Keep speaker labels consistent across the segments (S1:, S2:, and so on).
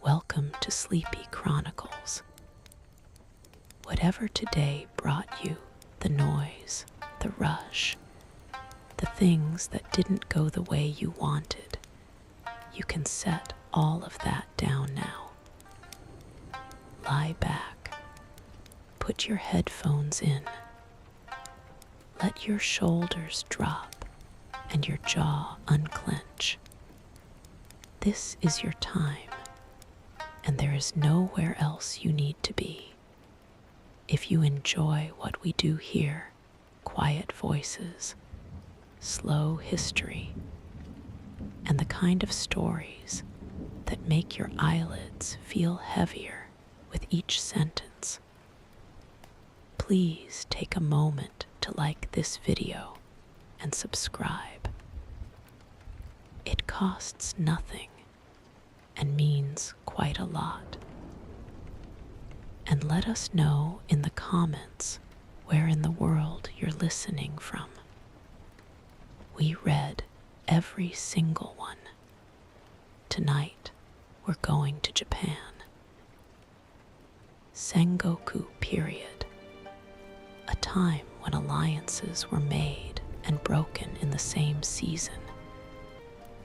S1: Welcome to Sleepy Chronicles. Whatever today brought you, the noise, the rush, the things that didn't go the way you wanted, you can set all of that down now. Lie back. Put your headphones in. Let your shoulders drop and your jaw unclench. This is your time, and there is nowhere else you need to be. If you enjoy what we do here, quiet voices, slow history, and the kind of stories that make your eyelids feel heavier with each sentence, please take a moment to like this video and subscribe. It costs nothing and means quite a lot. And let us know in the comments where in the world you're listening from. We read every single one. Tonight, we're going to Japan. Sengoku period. A time when alliances were made and broken in the same season.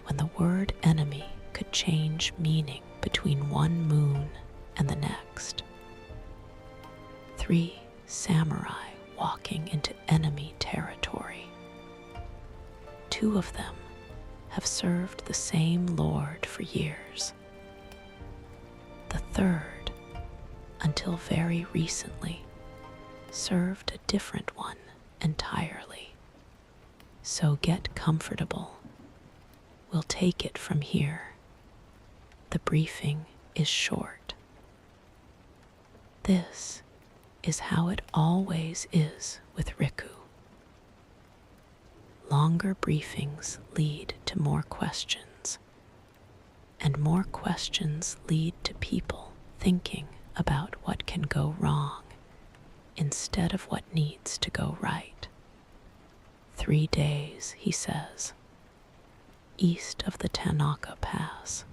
S1: When the word enemy could change meaning between one moon and the next. 3 samurai walking into enemy territory. 2 of them have served the same lord for years. The 3rd, until very recently, served a different one entirely. So get comfortable. We'll take it from here. The briefing is short. This is how it always is with Riku. Longer briefings lead to more questions, and more questions lead to people thinking about what can go wrong instead of what needs to go right. 3 days, he says, east of the Tanaka Pass.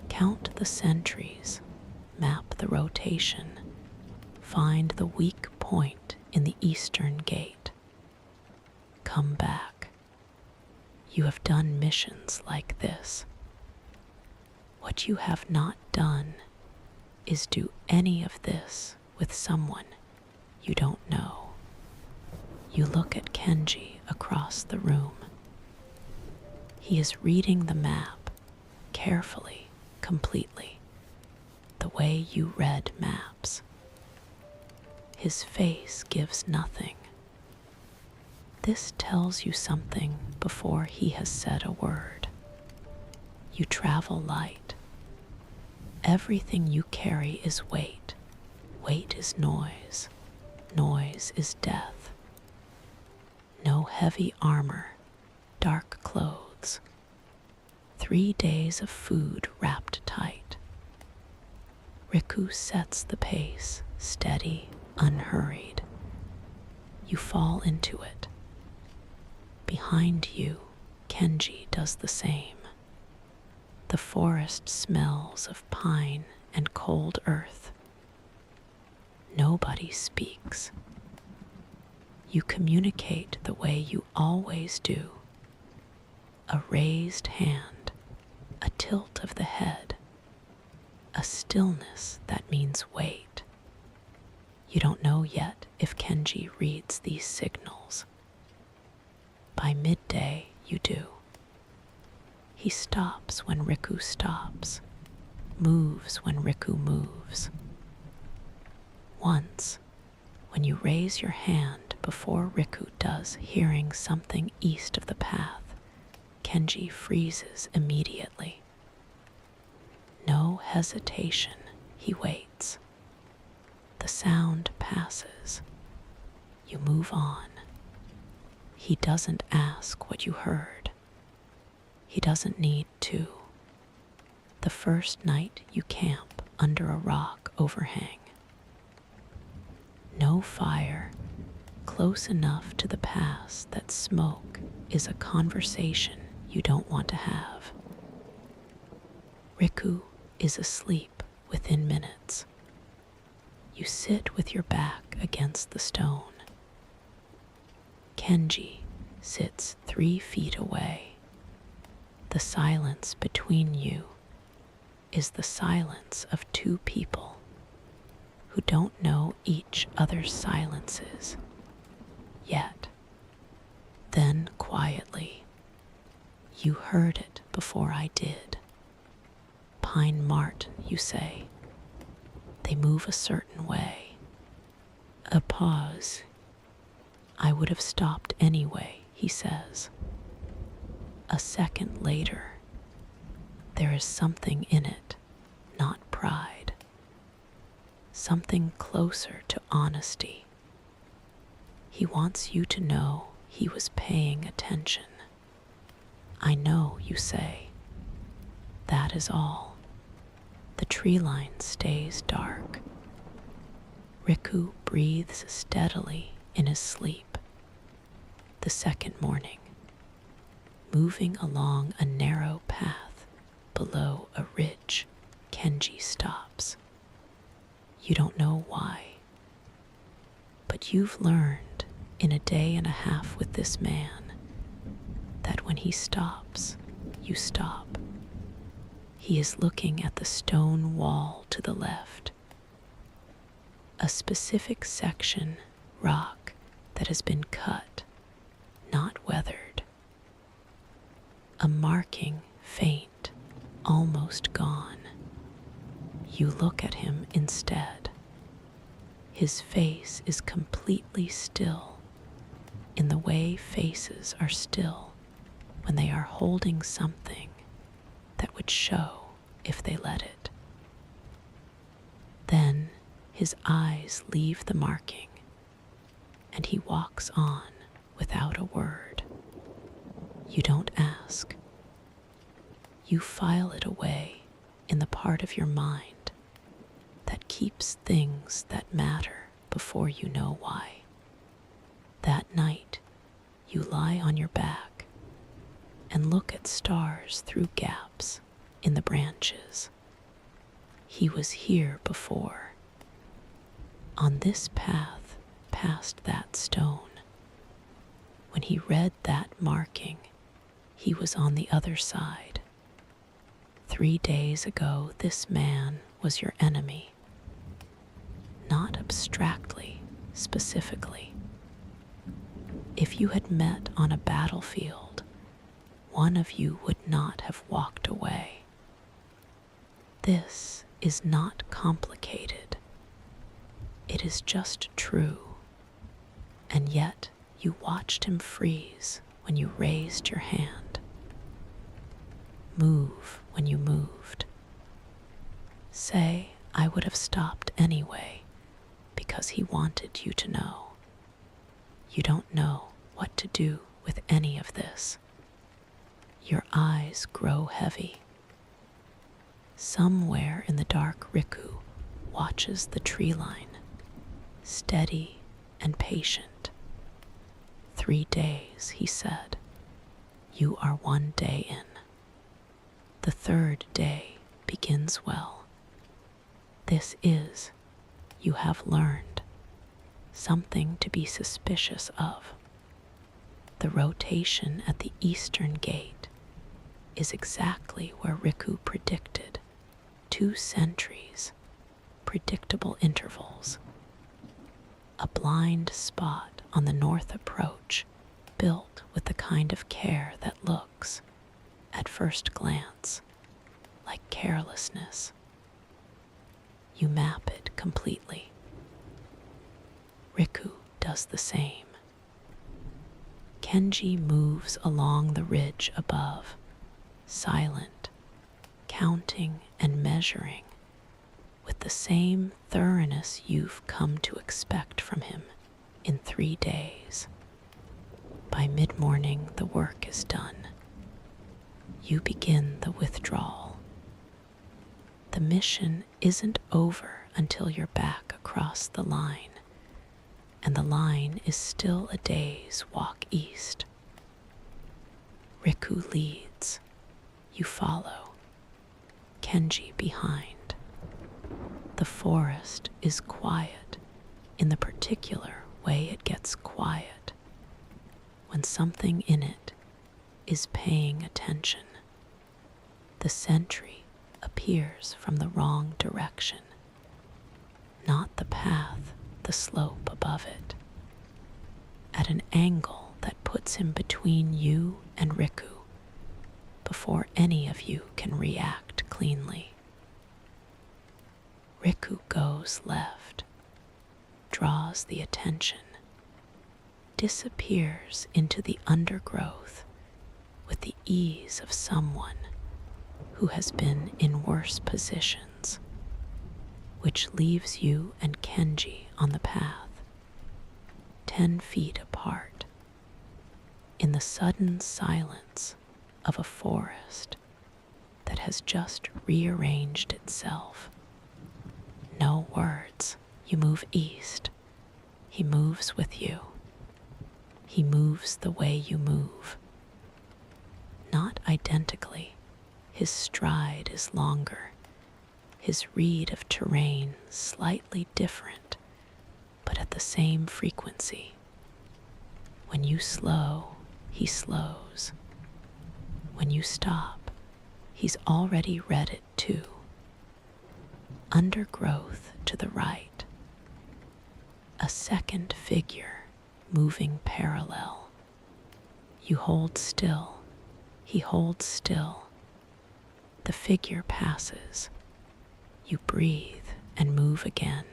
S1: Count the sentries, map the rotation, find the weak point in the eastern gate. Come back. You have done missions like this. What you have not done is do any of this with someone you don't know. You look at Kenji across the room. He is reading the map carefully, completely, the way you read maps. His face gives nothing. This tells you something before he has said a word. You travel light. Everything you carry is weight. Weight is noise. Noise is death. No heavy armor, dark clothes. 3 days of food wrapped tight. Riku sets the pace, steady, unhurried. You fall into it. Behind you, Kenji does the same. The forest smells of pine and cold earth. Nobody speaks. You communicate the way you always do. A raised hand, a tilt of the head, a stillness that means wait. You don't know yet if Kenji reads these signals. By midday, you do. He stops when Riku stops, moves when Riku moves. Once, when you raise your hand before Riku does, hearing something east of the path, Kenji freezes immediately. No hesitation, he waits. The sound passes. You move on. He doesn't ask what you heard. He doesn't need to. The first night you camp under a rock overhang. No fire, close enough to the pass that smoke is a conversation you don't want to have. Riku is asleep within minutes. You sit with your back against the stone. Kenji sits 3 feet away. The silence between you is the silence of 2 people who don't know each other's silences yet. Then quietly, you heard it before I did. Pine Mart, you say. They move a certain way. A pause. I would have stopped anyway, he says. A second later, there is something in it, not pride. Something closer to honesty. He wants you to know he was paying attention. I know, you say. That is all. The tree line stays dark. Riku breathes steadily in his sleep. The second morning, moving along a narrow path below a ridge, Kenji stops. You don't know why, but you've learned in a day and a half with this man that when he stops, you stop. He is looking at the stone wall to the left, a specific section, rock, that has been cut, not weathered. A marking, faint, almost gone. You look at him instead. His face is completely still, in the way faces are still when they are holding something that would show if they let it. Then his eyes leave the marking, and he walks on without a word. You don't ask. You file it away in the part of your mind that keeps things that matter before you know why. That night, you lie on your back and look at stars through gaps in the branches. He was here before, on this path past that stone. When he read that marking, he was on the other side. 3 days ago, this man was your enemy. Not abstractly, specifically. If you had met on a battlefield, one of you would not have walked away. This is not complicated. It is just true. And yet you watched him freeze when you raised your hand. Move when you moved. Say, I would have stopped anyway, because he wanted you to know. You don't know what to do with any of this. Your eyes grow heavy. Somewhere in the dark, Riku watches the tree line, steady and patient. 3 days, he said. You are 1 day in. The 3rd day begins well. This is, you have learned, something to be suspicious of. The rotation at the eastern gate is exactly where Riku predicted. 2 centuries, predictable intervals. A blind spot on the north approach, built with the kind of care that looks, at first glance, like carelessness. You map it completely. Riku does the same. Kenji moves along the ridge above, silent, counting and measuring with the same thoroughness you've come to expect from him in 3 days. By mid-morning, the work is done. You begin the withdrawal. The mission isn't over until you're back across the line, and the line is still a day's walk east. Riku leads. You follow. Kenji behind. The forest is quiet in the particular way it gets quiet when something in it is paying attention. The sentry appears from the wrong direction, not the path, the slope above it, at an angle that puts him between you and Riku before any of you can react cleanly. Riku goes left, draws the attention, disappears into the undergrowth with the ease of someone who has been in worse positions, which leaves you and Kenji on the path, 10 feet apart, in the sudden silence of a forest that has just rearranged itself. No words. You move east. He moves with you. He moves the way you move. Not identically. His stride is longer. His read of terrain slightly different, but at the same frequency. When you slow, he slows. When you stop, he's already read it too. Undergrowth to the right. A second figure moving parallel. You hold still. He holds still. The figure passes. You breathe and move again.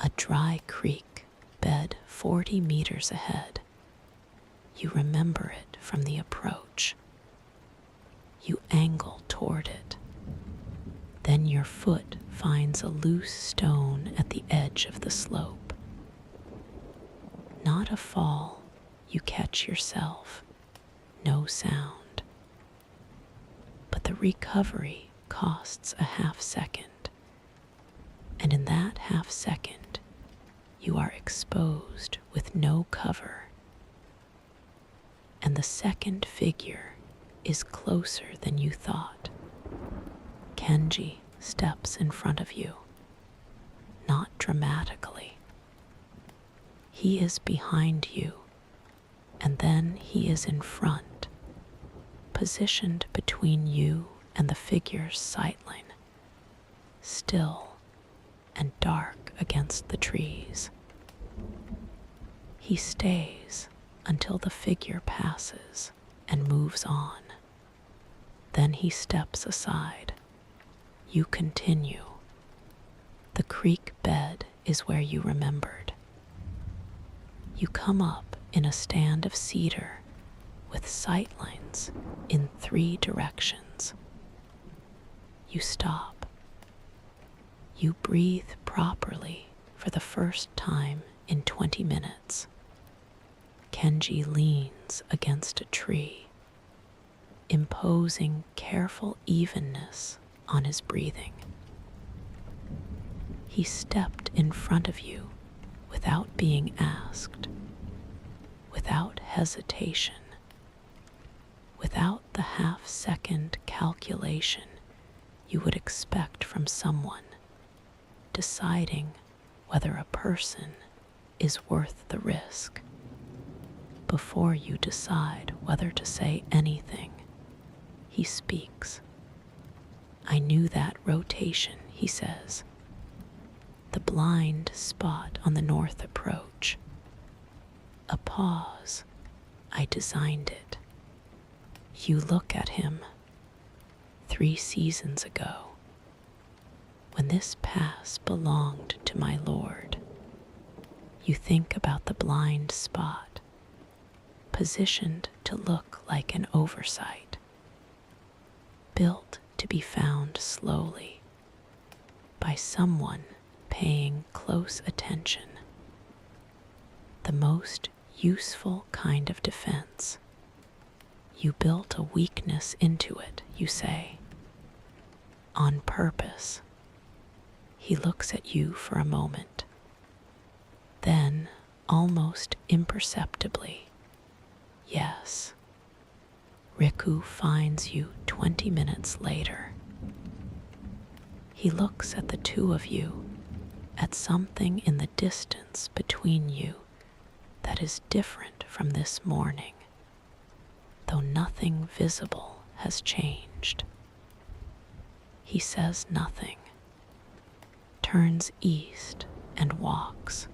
S1: A dry creek bed 40 meters ahead. You remember it from the approach. You angle toward it. Then your foot finds a loose stone at the edge of the slope. Not a fall, you catch yourself. No sound. But the recovery costs a half second. And in that half second, you are exposed with no cover. And the second figure is closer than you thought. Kenji steps in front of you, not dramatically. He is behind you, and then he is in front, positioned between you and the figure's sightline, still and dark against the trees. He stays until the figure passes and moves on. Then he steps aside. You continue. The creek bed is where you remembered. You come up in a stand of cedar with sightlines in 3 directions. You stop. You breathe properly for the first time in 20 minutes. Kenji leans against a tree, imposing careful evenness on his breathing. He stepped in front of you without being asked, without hesitation, without the half-second calculation you would expect from someone deciding whether a person is worth the risk. Before you decide whether to say anything, he speaks. I knew that rotation, he says. The blind spot on the north approach. A pause. I designed it. You look at him. 3 seasons ago, when this pass belonged to my lord. You think about the blind spot, positioned to look like an oversight, built to be found slowly by someone paying close attention. The most useful kind of defense. You built a weakness into it, you say. On purpose. He looks at you for a moment. Then, almost imperceptibly, yes. Riku finds you 20 minutes later, He looks at the two of you, at something in the distance between you that is different from this morning, though nothing visible has changed. He says nothing, turns east and walks.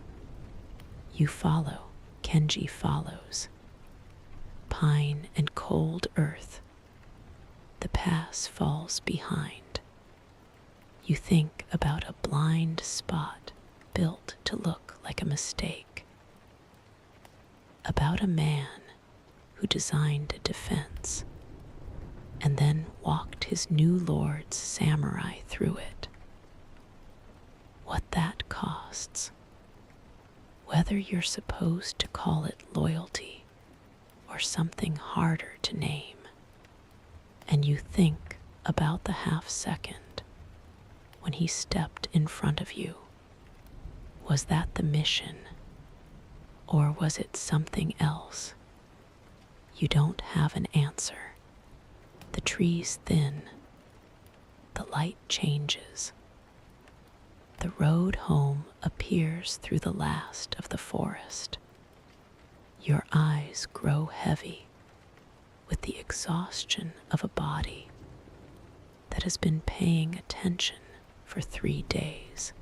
S1: You follow, Kenji follows. Pine and cold earth. The pass falls behind. You think about a blind spot built to look like a mistake. About a man who designed a defense and then walked his new lord's samurai through it. What that costs. Whether you're supposed to call it loyalty or something harder to name. And you think about the half second when he stepped in front of you. Was that the mission? Or was it something else? You don't have an answer. The tree's thin. The light changes. The road home appears through the last of the forest. Your eyes grow heavy with the exhaustion of a body that has been paying attention for 3 days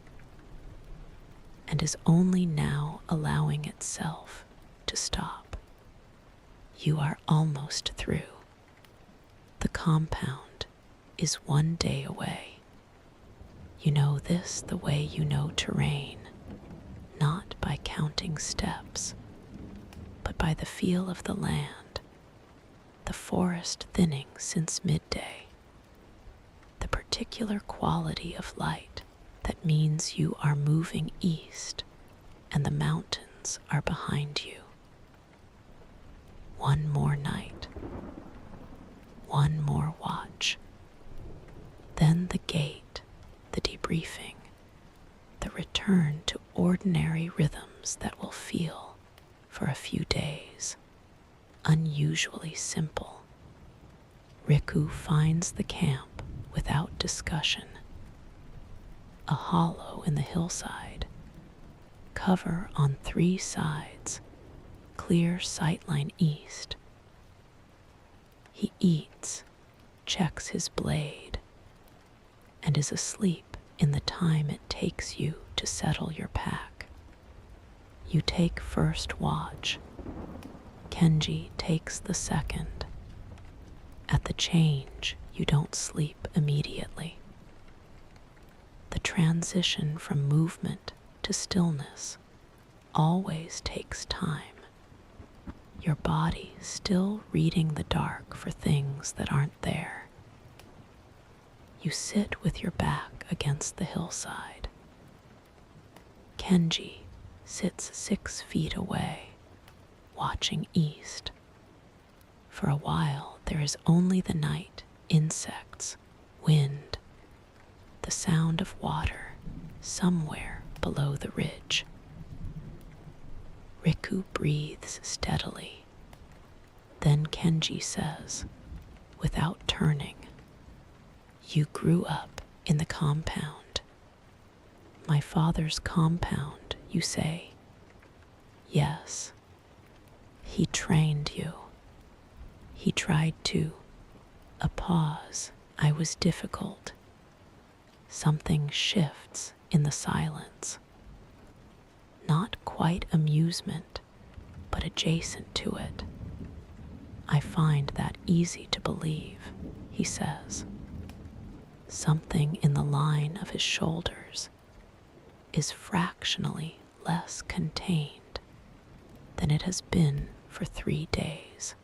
S1: and is only now allowing itself to stop. You are almost through. The compound is 1 day away. You know this the way you know terrain, not by counting steps, but by the feel of the land, the forest thinning since midday, the particular quality of light that means you are moving east and the mountains are behind you. One more night, one more watch, then the gate, the debriefing, the return to ordinary rhythms that will feel, for a few days, unusually simple. Riku finds the camp without discussion. A hollow in the hillside, cover on 3 sides, clear sightline east. He eats, checks his blade, and is asleep in the time it takes you to settle your pack. You take first watch. Kenji takes the second. At the change, you don't sleep immediately. The transition from movement to stillness always takes time. Your body still reading the dark for things that aren't there. You sit with your back against the hillside. Kenji sits 6 feet away, watching east. For a while, there is only the night, insects, wind, the sound of water somewhere below the ridge. Riku breathes steadily. Then Kenji says, without turning, "You grew up in the compound." "My father's compound," you say. "Yes. He trained you. He tried to." A pause. "I was difficult." Something shifts in the silence. Not quite amusement, but adjacent to it. "I find that easy to believe," he says. Something in the line of his shoulders is fractionally less contained than it has been for 3 days.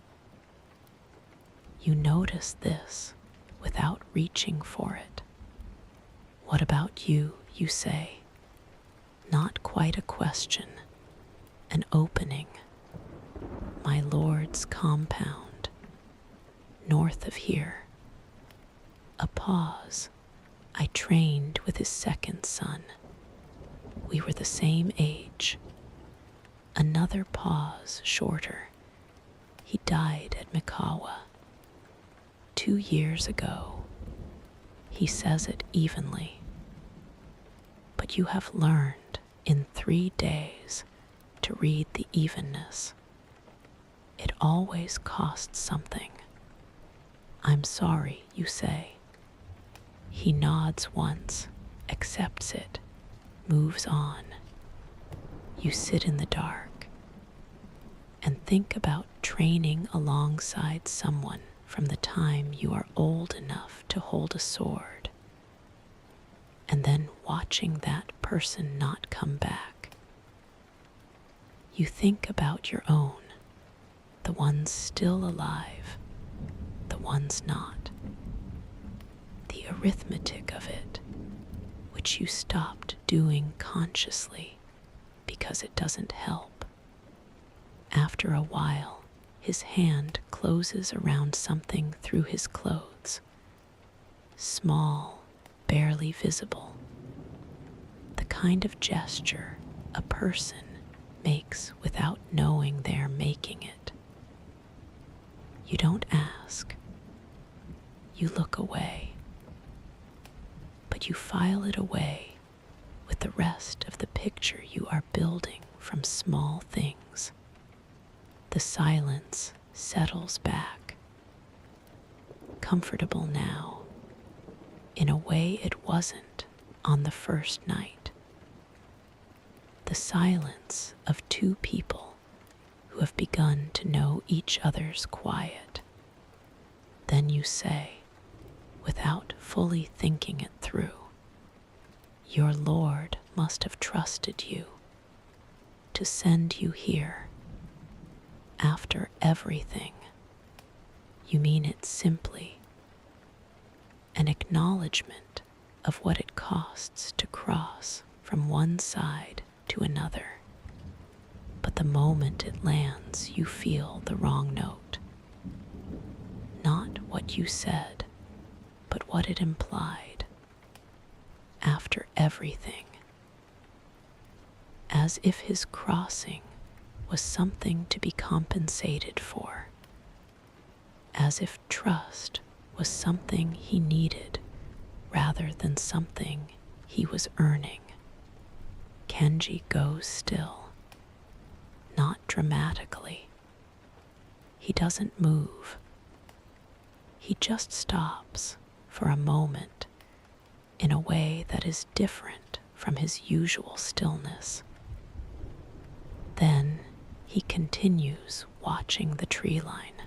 S1: You notice this without reaching for it. "What about you?" you say. Not quite a question, an opening. "My lord's compound, north of here." A pause. "I trained with his second son. We were the same age." Another pause, shorter. "He died at Mikawa 2 years ago." He says it evenly, but you have learned in 3 days to read the evenness. It always costs something. I'm sorry, you say. He nods once, accepts it, moves on. You sit in the dark and think about training alongside someone from the time you are old enough to hold a sword, and then watching that person not come back. You think about your own, the ones still alive, the ones not. The arithmetic of it, which you stopped doing consciously because it doesn't help. After a while, his hand closes around something through his clothes. Small, barely visible. The kind of gesture a person makes without knowing they're making it. You don't ask. You look away. But you file it away with the rest of the picture you are building from small things. The silence settles back, comfortable now, in a way it wasn't on the first night. The silence of 2 people who have begun to know each other's quiet. Then you say, without fully thinking it through, your Lord must have trusted you to send you here. After everything, you mean it simply, an acknowledgement of what it costs to cross from one side to another. But the moment it lands, you feel the wrong note. Not what you said, but what it implied. After everything. As if his crossing was something to be compensated for. As if trust was something he needed rather than something he was earning. Kenji goes still, not dramatically. He doesn't move. He just stops for a moment in a way that is different from his usual stillness. Then he continues watching the tree line.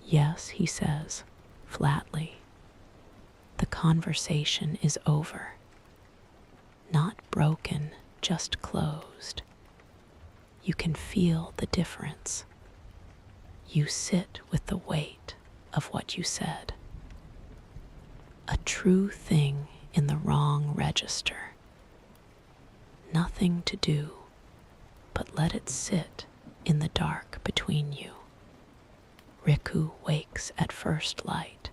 S1: Yes, he says, flatly. The conversation is over. Not broken, just closed. You can feel the difference. You sit with the weight of what you said. A true thing in the wrong register. Nothing to do but let it sit in the dark between you. Riku wakes at first light.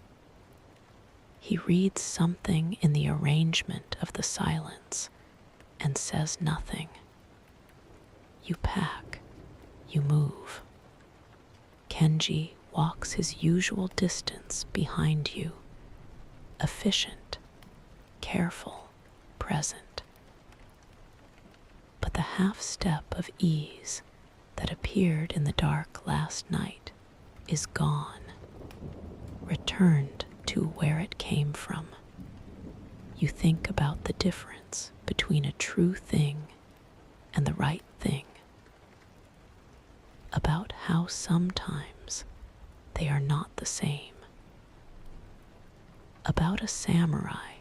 S1: He reads something in the arrangement of the silence and says nothing. You pack, you move. Kenji walks his usual distance behind you, efficient, careful, present. But the half step of ease that appeared in the dark last night is gone, returned to where it came from. You think about the difference between a true thing and the right thing, about how sometimes they are not the same, about a samurai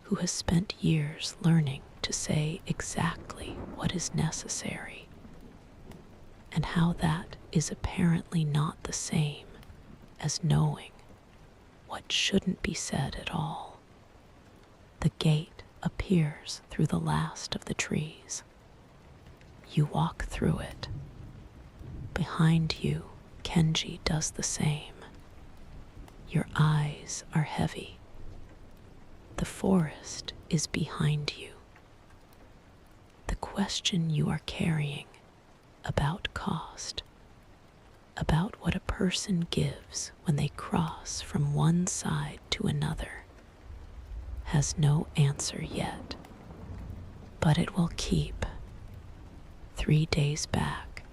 S1: who has spent years learning to say exactly what is necessary, and how that is apparently not the same as knowing what shouldn't be said at all. The gate appears through the last of the trees. You walk through it. Behind you, Kenji does the same. Your eyes are heavy. The forest is behind you. The question you are carrying about cost, about what a person gives when they cross from one side to another, has no answer yet. But it will keep. 3 days back,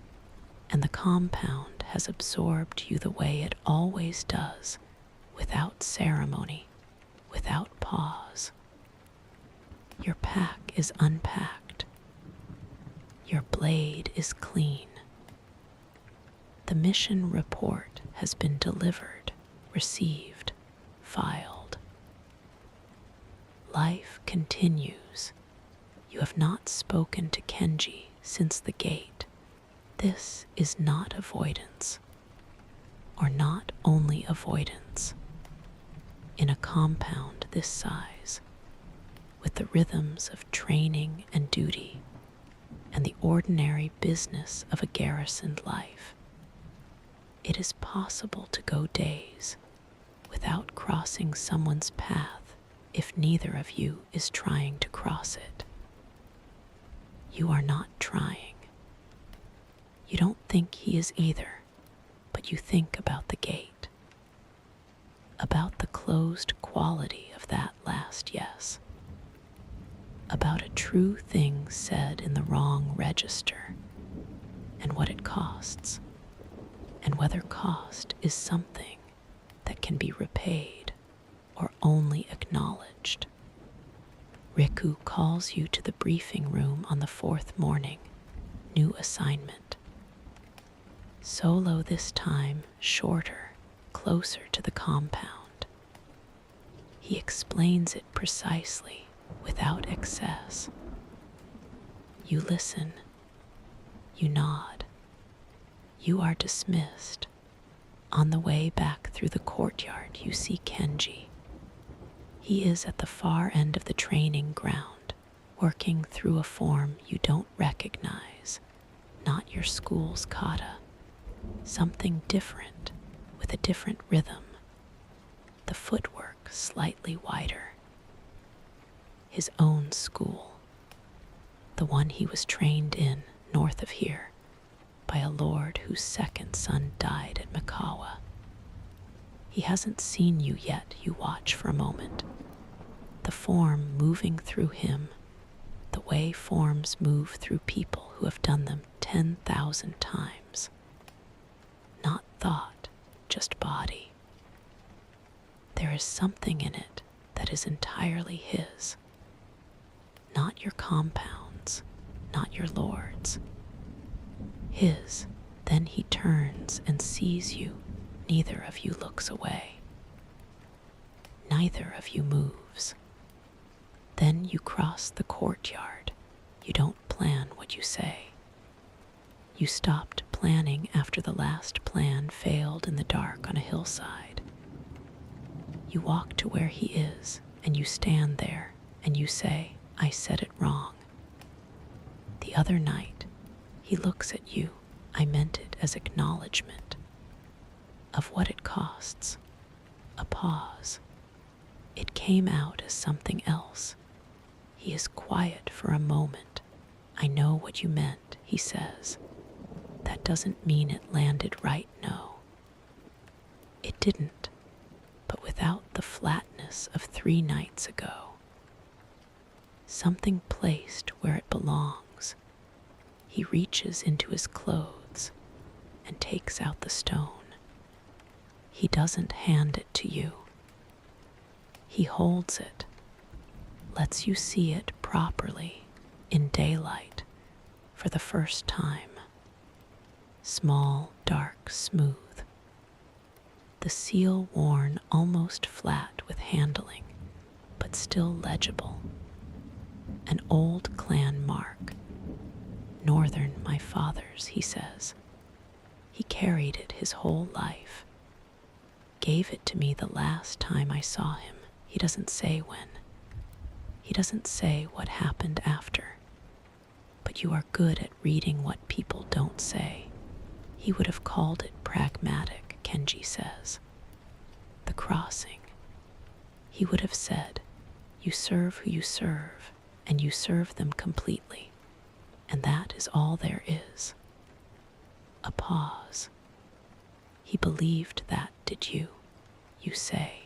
S1: and the compound has absorbed you the way it always does, without ceremony, without pause. Your pack is unpacked. Your blade is clean. The mission report has been delivered, received, filed. Life continues. You have not spoken to Kenji since the gate. This is not avoidance, or not only avoidance. In a compound this size, with the rhythms of training and duty, and the ordinary business of a garrisoned life, it is possible to go days without crossing someone's path if neither of you is trying to cross it. You are not trying. You don't think he is either, but you think about the gate, about the closed quality of that last yes, about a true thing said in the wrong register, and what it costs, and whether cost is something that can be repaid or only acknowledged. Riku calls you to the briefing room on the 4th morning. New assignment. Solo this time, shorter, closer to the compound. He explains it precisely, without excess. You listen. You nod. You are dismissed. On the way back through the courtyard, you see Kenji. He is at the far end of the training ground, working through a form you don't recognize, not your school's kata. Something different, with a different rhythm. The footwork slightly wider. His own school, the one he was trained in north of here, by a lord whose second son died at Mikawa. He hasn't seen you yet, you watch for a moment. The form moving through him, the way forms move through people who have done them 10,000 times. Not thought, just body. There is something in it that is entirely his. Not your compounds, not your lord's. His. Then he turns and sees you. Neither of you looks away. Neither of you moves. Then you cross the courtyard. You don't plan what you say. You stopped planning after the last plan failed in the dark on a hillside. You walk to where he is, and you stand there, and you say, I said it wrong. The other night, he looks at you. I meant it as acknowledgement of what it costs. A pause. It came out as something else. He is quiet for a moment. I know what you meant, he says. That doesn't mean it landed right, no. It didn't, but without the flatness of 3 nights ago. Something placed where it belongs. He reaches into his clothes and takes out the stone. He doesn't hand it to you. He holds it, lets you see it properly, in daylight, for the first time. Small, dark, smooth. The seal worn almost flat with handling, but still legible. An old clan mark. Northern, my father's, he says. He carried it his whole life. Gave it to me the last time I saw him. He doesn't say when. He doesn't say what happened after. But you are good at reading what people don't say. He would have called it pragmatic, Kenji says. The crossing. He would have said, you serve who you serve, and you serve them completely. And that is all there is. A pause. He believed that, did you? You say.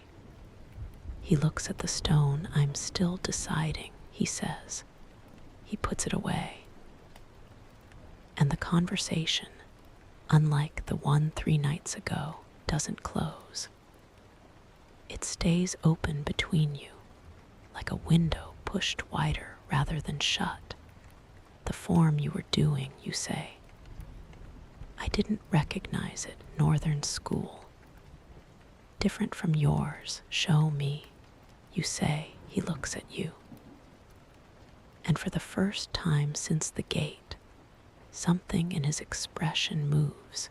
S1: He looks at the stone. I'm still deciding, he says. he puts it away. And the conversation, unlike the one 3 nights ago, doesn't close. It stays open between you, like a window pushed wider rather than shut. The form you were doing, you say. I didn't recognize it, Northern School. Different from yours, show me, you say. He looks at you. And for the first time since the gate, something in his expression moves.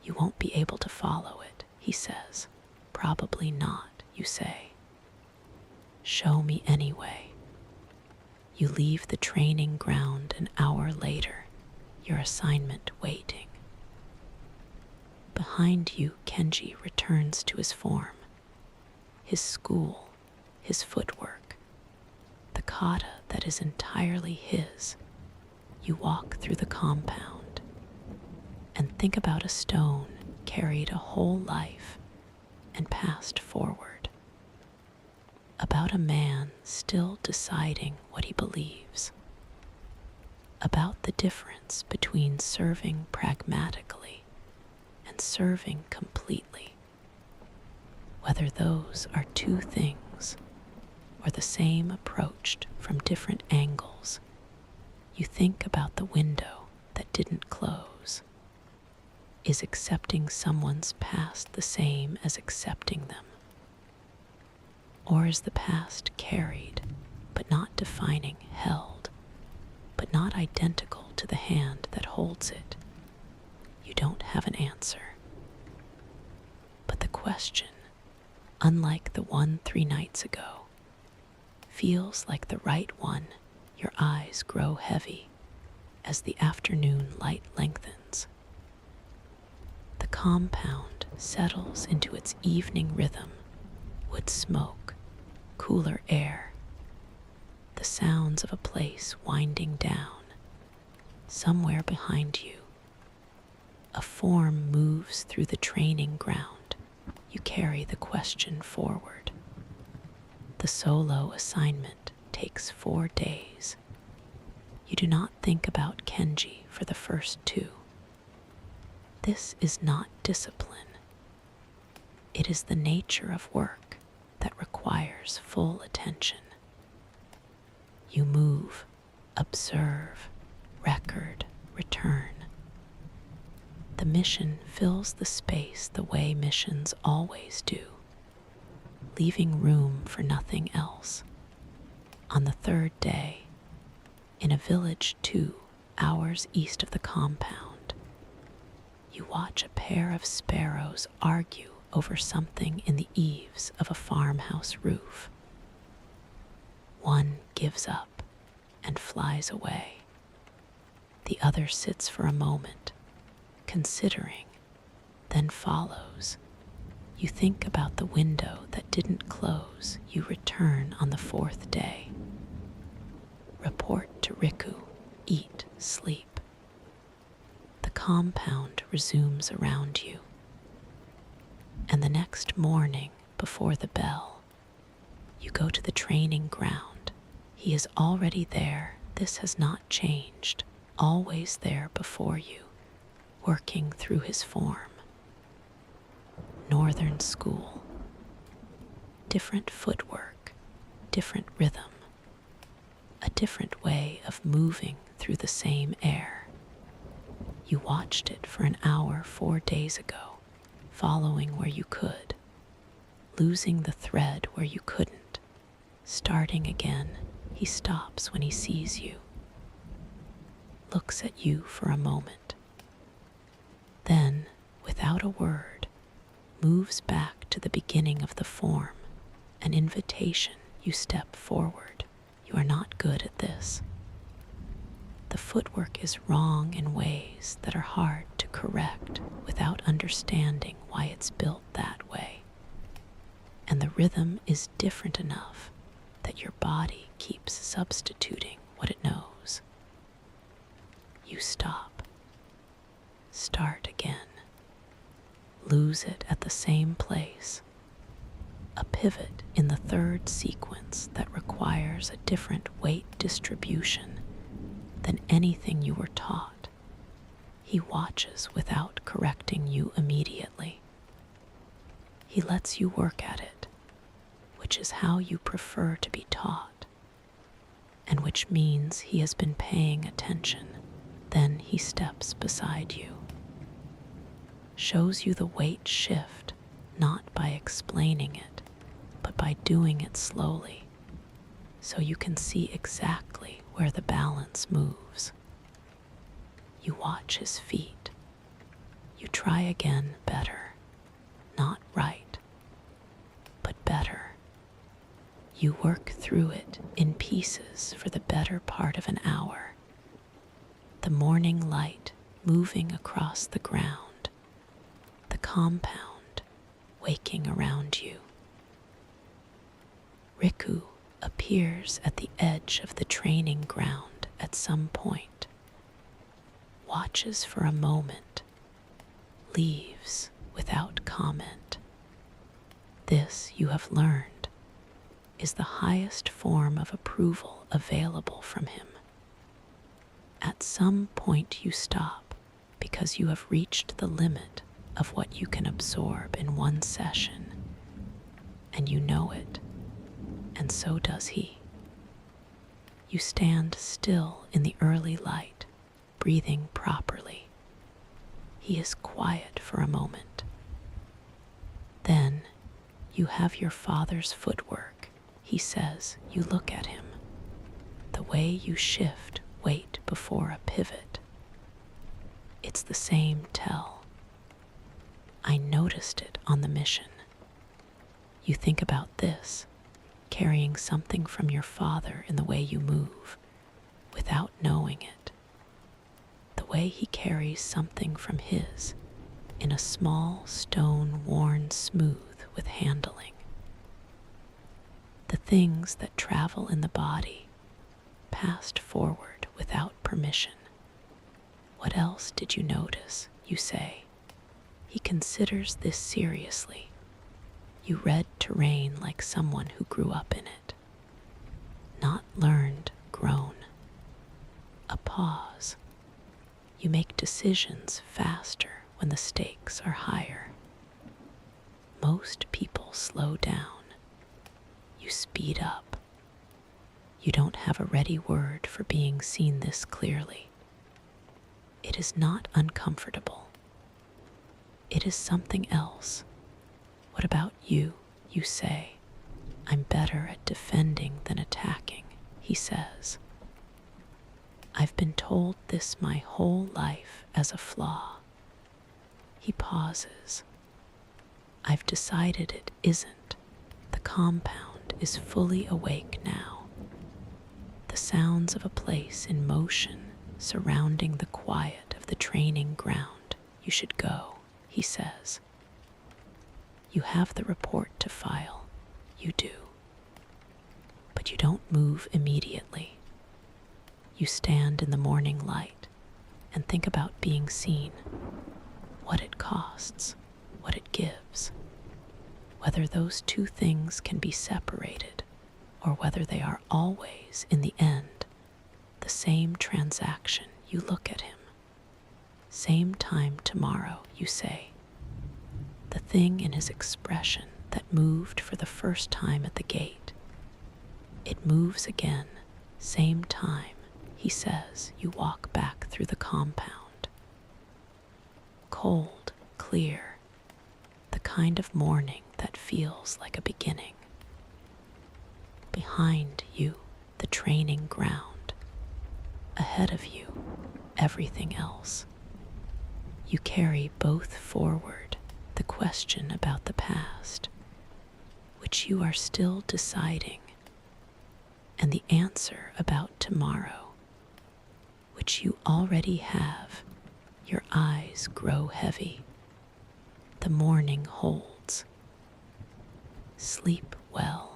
S1: You won't be able to follow it, he says. Probably not, you say. Show me anyway. You leave the training ground an hour later, your assignment waiting. Behind you, Kenji returns to his form, his school, his footwork, the kata that is entirely his. You walk through the compound and think about a stone carried a whole life and passed forward, about a man still deciding what he believes, about the difference between serving pragmatically and serving completely, whether those are two things or the same approached from different angles. You think about the window that didn't close. Is accepting someone's past the same as accepting them? Or is the past carried, but not defining, held, but not identical to the hand that holds it? You don't have an answer. But the question, unlike the one 3 nights ago, feels like the right one. Your eyes grow heavy as the afternoon light lengthens. The compound settles into its evening rhythm, wood smoke, cooler air, the sounds of a place winding down. Somewhere behind you, a form moves through the training ground. You carry the question forward. The solo assignment takes 4 days. You do not think about Kenji for the first 2. This is not discipline. It is the nature of work that requires full attention. You move, observe, record, return. The mission fills the space the way missions always do, leaving room for nothing else. On the 3rd day, in a village 2 hours east of the compound, you watch a pair of sparrows argue over something in the eaves of a farmhouse roof. One gives up and flies away. The other sits for a moment, considering, then follows. You think about the window that didn't close. You return on the 4th day. Report to Riku, eat, sleep. The compound resumes around you. And the next morning, before the bell, you go to the training ground. He is already there. This has not changed. Always there before you, working through his form. Northern School. Different footwork, different rhythm, a different way of moving through the same air. You watched it for an hour 4 days ago, following where you could, losing the thread where you couldn't, starting again. He stops when he sees you, looks at you for a moment, then, without a word, moves back to the beginning of the form, an invitation. You step forward. You are not good at this. The footwork is wrong in ways that are hard to correct without understanding why it's built that way. And the rhythm is different enough that your body keeps substituting what it knows. You stop. Start again. Lose it at the same place. A pivot in the 3rd sequence that requires a different weight distribution than anything you were taught. He watches without correcting you immediately. He lets you work at it, which is how you prefer to be taught, and which means he has been paying attention. Then he steps beside you, shows you the weight shift, not by explaining it, but by doing it slowly, so you can see exactly where the balance moves. You watch his feet. You try again better, not right, but better. You work through it in pieces for the better part of an hour. The morning light moving across the ground, the compound waking around you. Riku appears at the edge of the training ground at some point, watches for a moment, leaves without comment. This, you have learned, is the highest form of approval available from him. At some point you stop because you have reached the limit of what you can absorb in one session, and you know it, and so does he. You stand still in the early light, breathing properly. He is quiet for a moment. Then you have your father's footwork. He says you look at him. The way you shift weight before a pivot. It's the same tell. I noticed it on the mission. You think about this, carrying something from your father in the way you move, without knowing it. The way he carries something from his, in a small stone worn smooth with handling. The things that travel in the body, passed forward without permission. What else did you notice, you say? He considers this seriously. You read terrain like someone who grew up in it. Not learned, grown. A pause. You make decisions faster when the stakes are higher. Most people slow down. You speed up. You don't have a ready word for being seen this clearly. It is not uncomfortable. It is something else. What about you? You say. I'm better at defending than attacking, he says. I've been told this my whole life as a flaw. He pauses. I've decided it isn't. The compound is fully awake now. The sounds of a place in motion surrounding the quiet of the training ground. You should go, he says. You have the report to file. You do. But you don't move immediately. You stand in the morning light and think about being seen, what it costs, what it gives, whether those two things can be separated or whether they are always, in the end, the same transaction. You look at him. Same time tomorrow, you say. The thing in his expression that moved for the first time at the gate. It moves again, same time, he says. You walk back through the compound. Cold, clear, the kind of morning that feels like a beginning. Behind you, the training ground. Ahead of you, everything else. You carry both forward, the question about the past, which you are still deciding, and the answer about tomorrow, which you already have. Your eyes grow heavy. The morning holds. Sleep well.